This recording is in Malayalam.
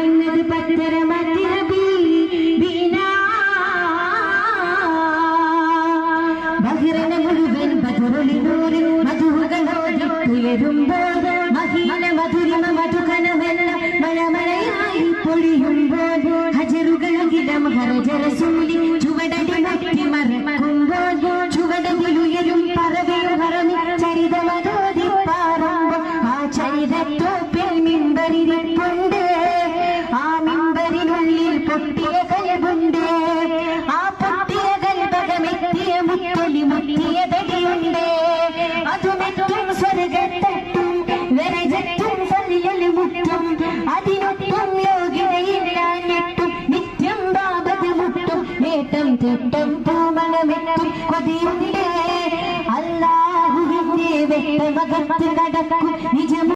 വന്നത് പത്തരമത്തിനബി ബഹിറന മുഴുവൻ ബദുറിനൂറിൽ മധുകളോടി ഉയരുമ്പോൾ മഹീന മധുരിമ മധുകണമെന്ന മഴമഴയായി പൊഴിയുമ്പോൾ ഹജറുകളകിടം ഹരജറസൂലി ചുവടടി മറ്റി മറക്കുമ്പോൾ ചുവടതിലുയരും പറവയും ഹറമി ചരിതമതോതി പാറുമ്പോൾ ആ ചരിതത്തോപ്പിൽ മിമ്പരിരിപ്പുണ്ട് ആ മിമ്പരിനുള്ളിൽ പൊട്ടിയ കൽബുണ്ട് ആ പൊട്ടിയ കൽബകമെത്തിയ മുത്തൊലി മുത്തിയ തടിയുണ്ട് അതുമെത്തും സ്വർഗത്തട്ടും വരജത്തും സല്യലി മുട്ടും അതിനൊട്ടും യോഗ്യതയില്ലാഞ്ഞിട്ടും നിത്യം ബാബത് മുട്ടും നേട്ടം തിട്ടം പൂമണമെത്തും കൊതിയുണ്ട് അല്ലാഹുവിന്റെ വെട്ടമകത്ത് കടക്കും നിജം